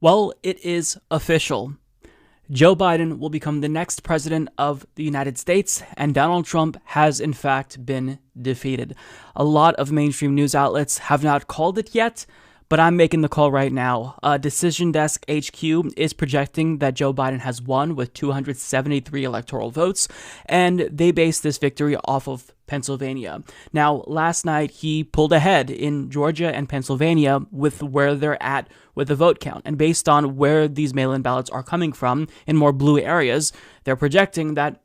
Well, it is official. Joe Biden will become the next president of the United States, and Donald Trump has in fact been defeated. A lot of mainstream news outlets have not called it yet, but I'm making the call right now. Decision Desk HQ is projecting that Joe Biden has won with 273 electoral votes, and they base this victory off of Pennsylvania. Now, last night he pulled ahead in Georgia and Pennsylvania with where they're at with the vote count. And based on where these mail-in ballots are coming from in more blue areas, they're projecting that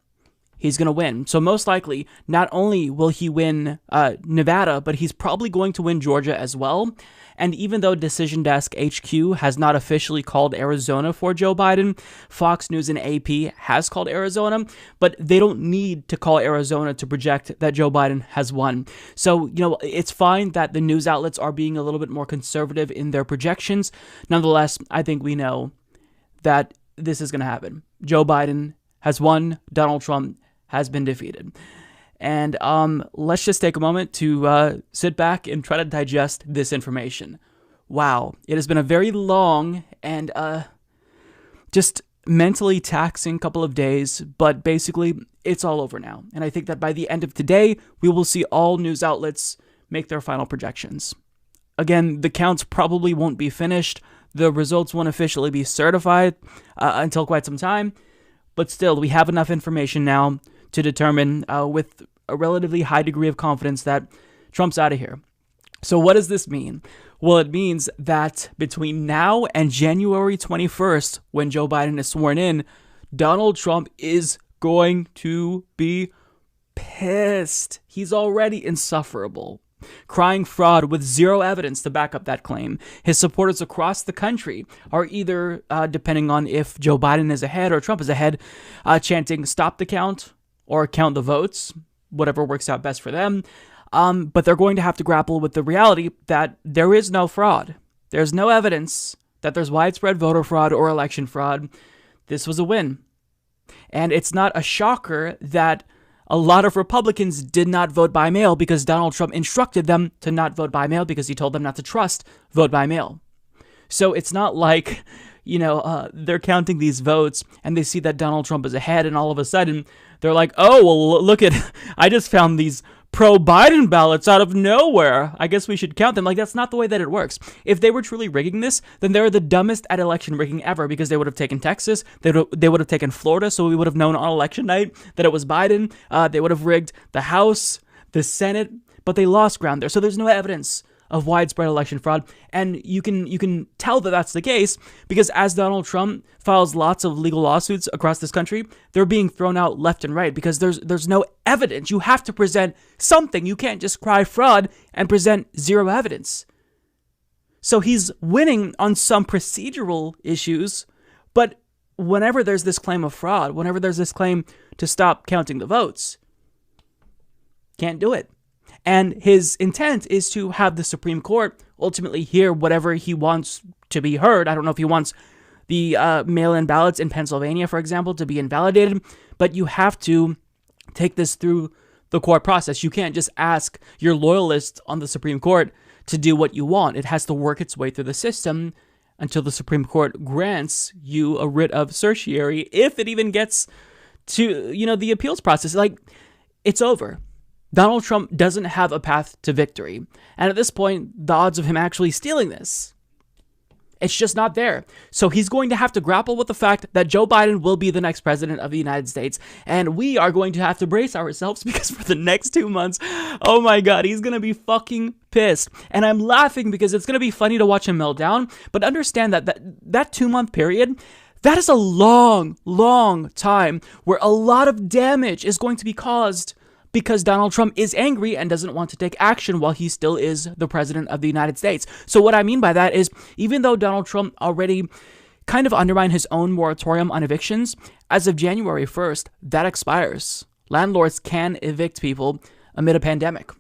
he's going to win. So most likely, not only will he win Nevada, but he's probably going to win Georgia as well. And even though Decision Desk HQ has not officially called Arizona for Joe Biden, Fox News and AP has called Arizona, but they don't need to call Arizona to project that Joe Biden has won. So, it's fine that the news outlets are being a little bit more conservative in their projections. Nonetheless, I think we know that this is going to happen. Joe Biden has won. Donald Trump has been defeated. And let's just take a moment to sit back and try to digest this information. Wow, it has been a very long and just mentally taxing couple of days, but basically it's all over now. And I think that by the end of today, we will see all news outlets make their final projections. Again, the counts probably won't be finished. The results won't officially be certified until quite some time. But still, we have enough information now to determine with a relatively high degree of confidence that Trump's out of here. So what does this mean? Well, it means that between now and January 21st, when Joe Biden is sworn in, Donald Trump is going to be pissed. He's already insufferable, crying fraud with zero evidence to back up that claim. His supporters across the country are either, depending on if Joe Biden is ahead or Trump is ahead, chanting stop the count or count the votes, whatever works out best for them. But they're going to have to grapple with the reality that there is no fraud. There's no evidence that there's widespread voter fraud or election fraud. This was a win. And it's not a shocker that a lot of Republicans did not vote by mail because Donald Trump instructed them to not vote by mail because he told them not to trust vote by mail. So it's not like, they're counting these votes and they see that Donald Trump is ahead and all of a sudden they're like, oh, well, look I just found these pro-Biden ballots out of nowhere. I guess we should count them. Like, that's not the way that it works. If they were truly rigging this, then they're the dumbest at election rigging ever because they would have taken Texas, they would have taken Florida, so we would have known on election night that it was Biden. They would have rigged the House, the Senate, but they lost ground there. So there's no evidence of widespread election fraud, and you can tell that that's the case because as Donald Trump files lots of legal lawsuits across this country, they're being thrown out left and right because there's no evidence. You have to present something. You can't just cry fraud and present zero evidence. So he's winning on some procedural issues, but whenever there's this claim of fraud, whenever there's this claim to stop counting the votes, can't do it. And his intent is to have the Supreme Court ultimately hear whatever he wants to be heard. I don't know if he wants the mail-in ballots in Pennsylvania, for example, to be invalidated, but you have to take this through the court process. You can't just ask your loyalists on the Supreme Court to do what you want. It has to work its way through the system until the Supreme Court grants you a writ of certiorari, if it even gets to, the appeals process. Like, it's over. Donald Trump doesn't have a path to victory. And at this point, the odds of him actually stealing this, it's just not there. So he's going to have to grapple with the fact that Joe Biden will be the next president of the United States. And we are going to have to brace ourselves because for the next 2 months, oh my God, he's going to be fucking pissed. And I'm laughing because it's going to be funny to watch him melt down. But understand that 2-month period, that is a long, long time where a lot of damage is going to be caused because Donald Trump is angry and doesn't want to take action while he still is the president of the United States. So what I mean by that is, even though Donald Trump already kind of undermined his own moratorium on evictions, as of January 1st, that expires. Landlords can evict people amid a pandemic.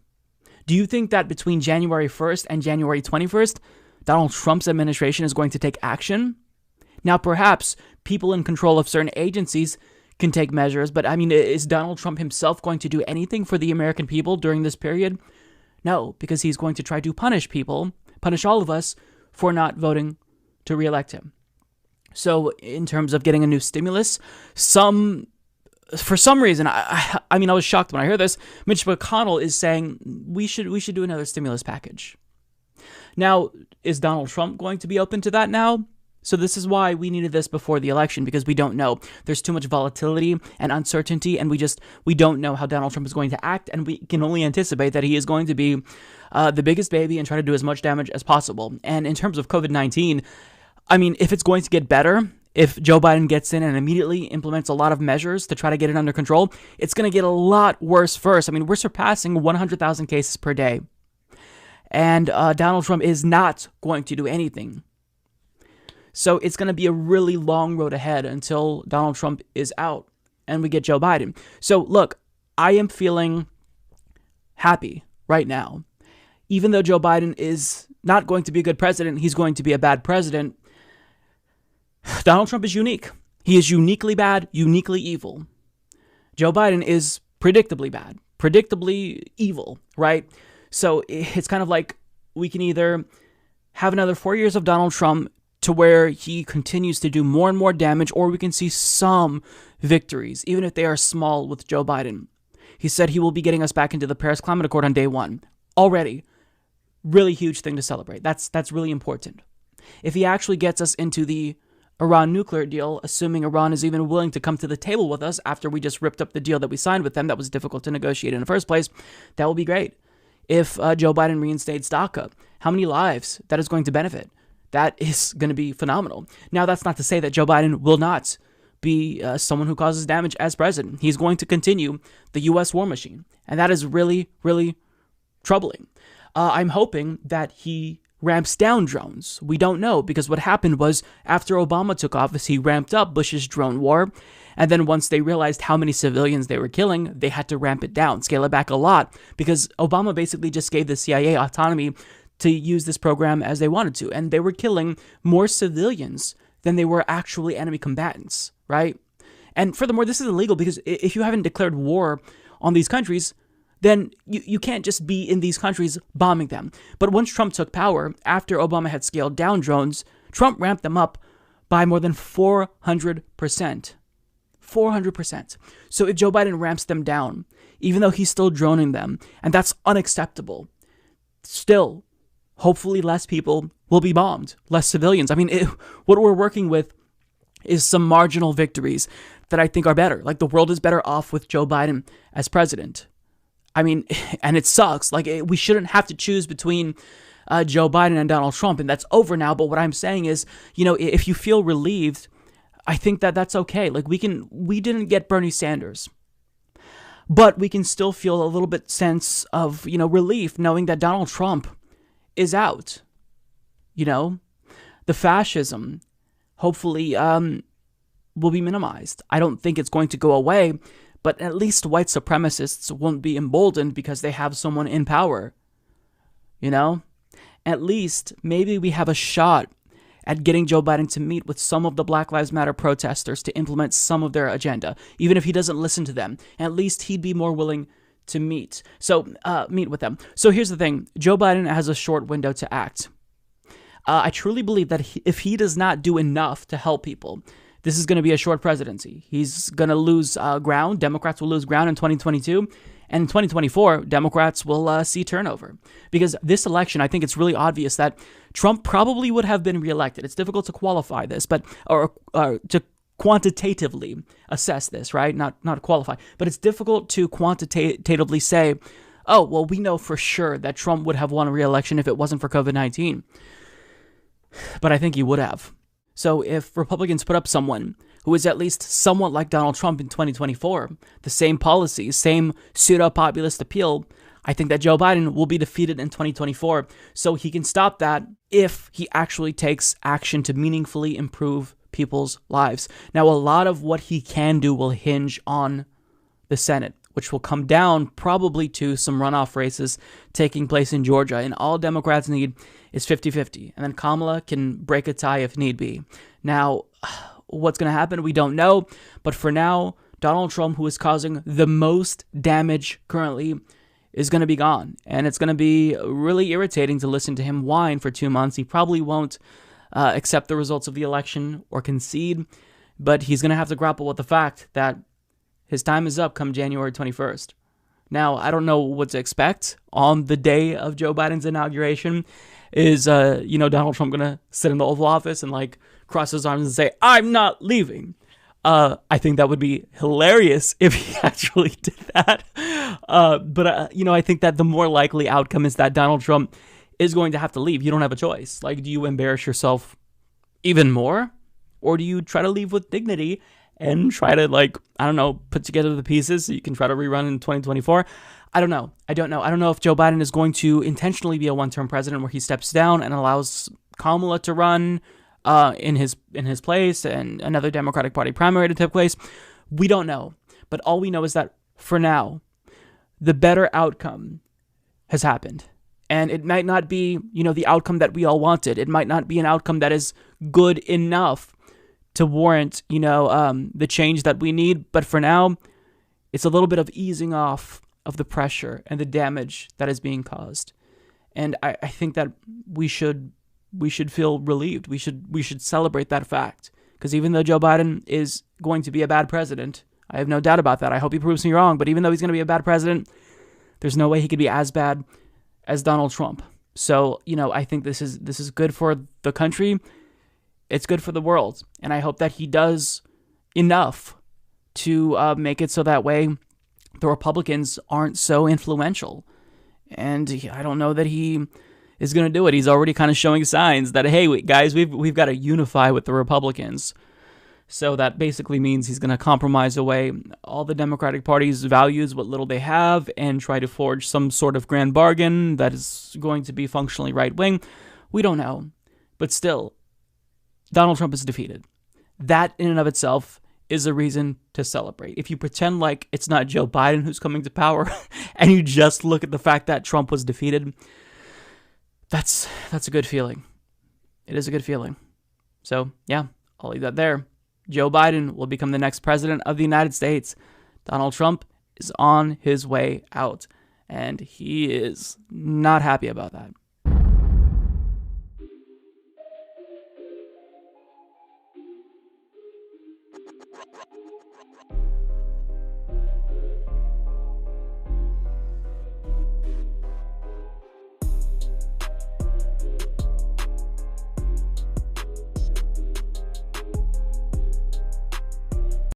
Do you think that between January 1st and January 21st, Donald Trump's administration is going to take action? Now, perhaps people in control of certain agencies can take measures, but is Donald Trump himself going to do anything for the American people during this period? No, because he's going to try to punish all of us, for not voting to reelect him. So in terms of getting a new stimulus, for some reason, I mean, I was shocked when I heard this. Mitch McConnell is saying we should do another stimulus package. Now, is Donald Trump going to be open to that now? So this is why we needed this before the election, because we don't know. There's too much volatility and uncertainty, and we don't know how Donald Trump is going to act, and we can only anticipate that he is going to be the biggest baby and try to do as much damage as possible. And in terms of COVID-19, I mean, if it's going to get better, if Joe Biden gets in and immediately implements a lot of measures to try to get it under control, it's going to get a lot worse first. I mean, we're surpassing 100,000 cases per day. And Donald Trump is not going to do anything. So it's going to be a really long road ahead until Donald Trump is out and we get Joe Biden. So look, I am feeling happy right now. Even though Joe Biden is not going to be a good president, he's going to be a bad president. Donald Trump is unique. He is uniquely bad, uniquely evil. Joe Biden is predictably bad, predictably evil, right? So it's kind of like we can either have another 4 years of Donald Trump to where he continues to do more and more damage, or we can see some victories, even if they are small, with Joe Biden. He said he will be getting us back into the Paris Climate Accord on day one. Already, really huge thing to celebrate. That's really important. If he actually gets us into the Iran nuclear deal, assuming Iran is even willing to come to the table with us after we just ripped up the deal that we signed with them that was difficult to negotiate in the first place, that will be great. If Joe Biden reinstates DACA, how many lives that is going to benefit? That is going to be phenomenal. Now, that's not to say that Joe Biden will not be someone who causes damage as president. He's going to continue the U.S. war machine, and that is really, really troubling. I'm hoping that he ramps down drones. We don't know, because what happened was after Obama took office, he ramped up Bush's drone war. And then once they realized how many civilians they were killing, they had to ramp it down, scale it back a lot, because Obama basically just gave the CIA autonomy to use this program as they wanted to. And they were killing more civilians than they were actually enemy combatants, right? And furthermore, this is illegal, because if you haven't declared war on these countries, then you can't just be in these countries bombing them. But once Trump took power, after Obama had scaled down drones, Trump ramped them up by more than 400%. 400%. So if Joe Biden ramps them down, even though he's still droning them, and that's unacceptable, still, hopefully less people will be bombed, less civilians. I mean, what we're working with is some marginal victories that I think are better. Like, the world is better off with Joe Biden as president. I mean, and it sucks. Like, we shouldn't have to choose between Joe Biden and Donald Trump, and that's over now. But what I'm saying is, if you feel relieved, I think that that's okay. Like, we didn't get Bernie Sanders, but we can still feel a little bit sense of, relief knowing that Donald Trump is out. The fascism, hopefully, will be minimized. I don't think it's going to go away, but at least white supremacists won't be emboldened because they have someone in power. At least maybe we have a shot at getting Joe Biden to meet with some of the Black Lives Matter protesters to implement some of their agenda, even if he doesn't listen to them. At least he'd be more willing to meet with them. So here's the thing. Joe Biden has a short window to act. I truly believe that if he does not do enough to help people, this is going to be a short presidency. He's going to lose ground. Democrats will lose ground in 2022. And in 2024, Democrats will see turnover. Because this election, I think it's really obvious that Trump probably would have been reelected. It's difficult to qualify this, or to quantitatively assess this, right? Not qualify. But it's difficult to quantitatively say, oh, well, we know for sure that Trump would have won a reelection if it wasn't for COVID-19. But I think he would have. So if Republicans put up someone who is at least somewhat like Donald Trump in 2024, the same policies, same pseudo-populist appeal, I think that Joe Biden will be defeated in 2024. So he can stop that if he actually takes action to meaningfully improve people's lives. Now, a lot of what he can do will hinge on the Senate, which will come down probably to some runoff races taking place in Georgia. And all Democrats need is 50-50. And then Kamala can break a tie if need be. Now, what's going to happen? We don't know. But for now, Donald Trump, who is causing the most damage currently, is going to be gone. And it's going to be really irritating to listen to him whine for 2 months. He probably won't accept the results of the election or concede, but he's going to have to grapple with the fact that his time is up come January 21st. Now, I don't know what to expect on the day of Joe Biden's inauguration. Is, Donald Trump going to sit in the Oval Office and, cross his arms and say, "I'm not leaving"? I think that would be hilarious if he actually did that. But I think that the more likely outcome is that Donald Trump is going to have to leave. You don't have a choice. Do you embarrass yourself even more? Or do you try to leave with dignity and try to, put together the pieces so you can try to rerun in 2024? I don't know. I don't know if Joe Biden is going to intentionally be a one-term president where he steps down and allows Kamala to run in his place and another Democratic Party primary to take place. We don't know. But all we know is that for now, the better outcome has happened. And it might not be, the outcome that we all wanted. It might not be an outcome that is good enough to warrant, the change that we need. But for now, it's a little bit of easing off of the pressure and the damage that is being caused. And I think that we should feel relieved. We should celebrate that fact. Because even though Joe Biden is going to be a bad president, I have no doubt about that. I hope he proves me wrong. But even though he's going to be a bad president, there's no way he could be as bad as Donald Trump. So, I think this is good for the country. It's good for the world. And I hope that he does enough to make it so that way the Republicans aren't so influential. And I don't know that he is going to do it. He's already kind of showing signs that, hey, guys, we've got to unify with the Republicans. So that basically means he's going to compromise away all the Democratic Party's values, what little they have, and try to forge some sort of grand bargain that is going to be functionally right-wing. We don't know. But still, Donald Trump is defeated. That in and of itself is a reason to celebrate. If you pretend like it's not Joe Biden who's coming to power and you just look at the fact that Trump was defeated, that's a good feeling. It is a good feeling. So, yeah, I'll leave that there. Joe Biden will become the next president of the United States. Donald Trump is on his way out, and he is not happy about that.